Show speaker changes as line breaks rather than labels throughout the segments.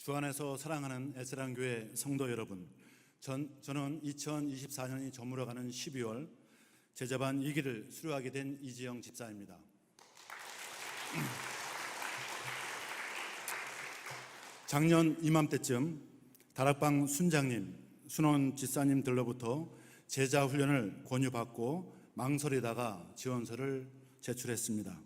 주 안에서 사랑하는 에스랑교회 성도 여러분, 저는 2024년이 저물어가는 12월 제자반 2기를 수료하게 된 이지영 집사입니다. 작년 이맘때쯤 다락방 순장님, 순원 집사님들로부터 제자 훈련을 권유받고 망설이다가 지원서를 제출했습니다.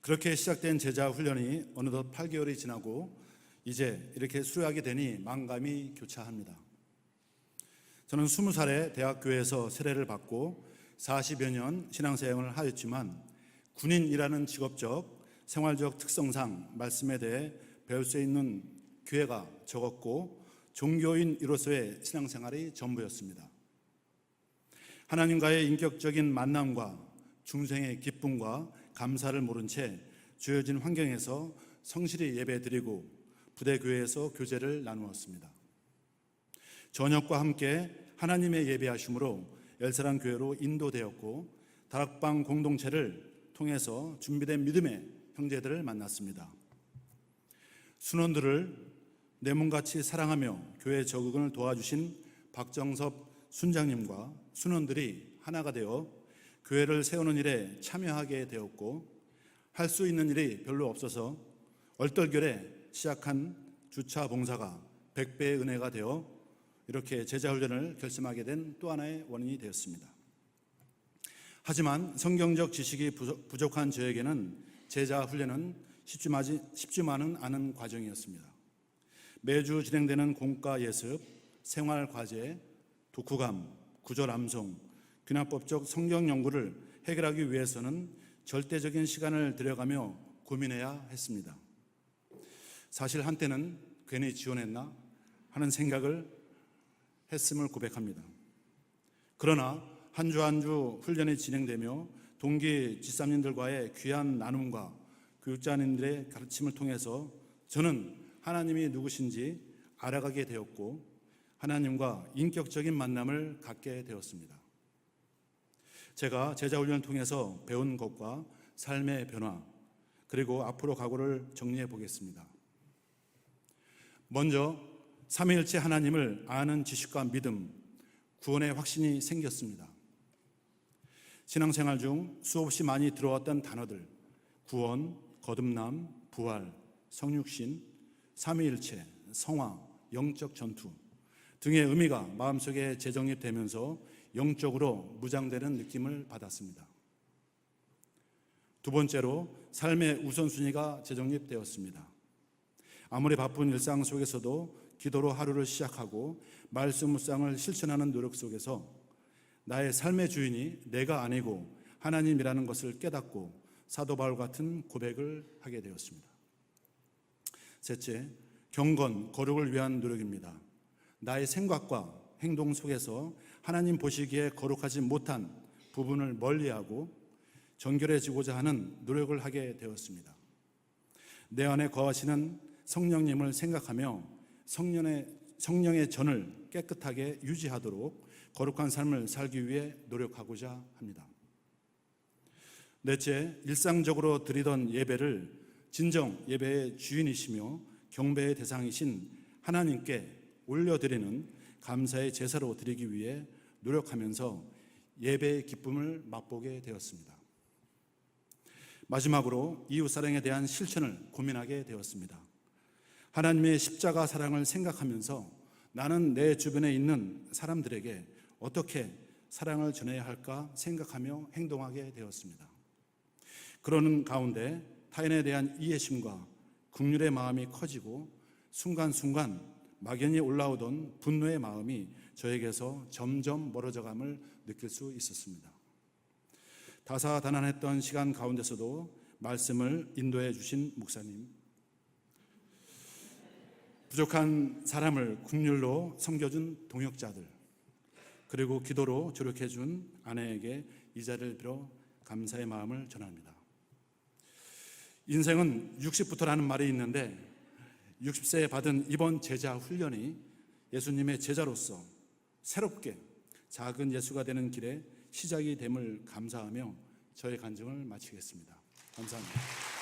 그렇게 시작된 제자 훈련이 어느덧 8개월이 지나고 이제 이렇게 수료하게 되니 만감이 교차합니다. 저는 20살에 대학교에서 세례를 받고 40여 년 신앙생활을 하였지만 군인이라는 직업적, 생활적 특성상 말씀에 대해 배울 수 있는 기회가 적었고 종교인으로서의 신앙생활이 전부였습니다. 하나님과의 인격적인 만남과 중생의 기쁨과 감사를 모른 채 주어진 환경에서 성실히 예배드리고 부대교회에서 교제를 나누었습니다. 저녁과 함께 하나님의 예배하심으로 엘사랑 교회로 인도되었고 다락방 공동체를 통해서 준비된 믿음의 형제들을 만났습니다. 순원들을 내 몸같이 사랑하며 교회 적응을 도와주신 박정섭 순장님과 순원들이 하나가 되어 교회를 세우는 일에 참여하게 되었고 할 수 있는 일이 별로 없어서 얼떨결에 시작한 주차 봉사가 100배의 은혜가 되어 이렇게 제자훈련을 결심하게 된 또 하나의 원인이 되었습니다. 하지만 성경적 지식이 부족한 저에게는 제자훈련은 쉽지만은 않은 과정이었습니다. 매주 진행되는 공과 예습, 생활과제, 독후감, 구절 암송, 귀납법적 성경 연구를 해결하기 위해서는 절대적인 시간을 들여가며 고민해야 했습니다. 사실 한때는 괜히 지원했나 하는 생각을 했음을 고백합니다. 그러나 한 주 한 주 훈련이 진행되며 동기 집사님들과의 귀한 나눔과 교육자님들의 가르침을 통해서 저는 하나님이 누구신지 알아가게 되었고 하나님과 인격적인 만남을 갖게 되었습니다. 제가 제자훈련을 통해서 배운 것과 삶의 변화, 그리고 앞으로 각오를 정리해 보겠습니다. 먼저 삼위일체 하나님을 아는 지식과 믿음, 구원의 확신이 생겼습니다. 신앙생활 중 수없이 많이 들어왔던 단어들, 구원, 거듭남, 부활, 성육신, 삼위일체, 성화, 영적 전투 등의 의미가 마음속에 재정립되면서 영적으로 무장되는 느낌을 받았습니다. 두 번째로 삶의 우선순위가 재정립되었습니다. 아무리 바쁜 일상 속에서도 기도로 하루를 시작하고 말씀 묵상을 실천하는 노력 속에서 나의 삶의 주인이 내가 아니고 하나님이라는 것을 깨닫고 사도 바울 같은 고백을 하게 되었습니다. 셋째, 경건, 거룩을 위한 노력입니다. 나의 생각과 행동 속에서 하나님 보시기에 거룩하지 못한 부분을 멀리하고 정결해지고자 하는 노력을 하게 되었습니다. 내 안에 거하시는 성령님을 생각하며 성령의 전을 깨끗하게 유지하도록 거룩한 삶을 살기 위해 노력하고자 합니다. 넷째, 일상적으로 드리던 예배를 진정 예배의 주인이시며 경배의 대상이신 하나님께 올려드리는 감사의 제사로 드리기 위해 노력하면서 예배의 기쁨을 맛보게 되었습니다. 마지막으로 이웃사랑에 대한 실천을 고민하게 되었습니다. 하나님의 십자가 사랑을 생각하면서 나는 내 주변에 있는 사람들에게 어떻게 사랑을 전해야 할까 생각하며 행동하게 되었습니다. 그러는 가운데 타인에 대한 이해심과 긍휼의 마음이 커지고 순간순간 막연히 올라오던 분노의 마음이 저에게서 점점 멀어져감을 느낄 수 있었습니다. 다사다난했던 시간 가운데서도 말씀을 인도해 주신 목사님, 부족한 사람을 긍휼로 섬겨준 동역자들, 그리고 기도로 조력해준 아내에게 이 자리를 빌어 감사의 마음을 전합니다. 인생은 60부터라는 말이 있는데 60세에 받은 이번 제자 훈련이 예수님의 제자로서 새롭게 작은 예수가 되는 길에 시작이 됨을 감사하며 저의 간증을 마치겠습니다. 감사합니다.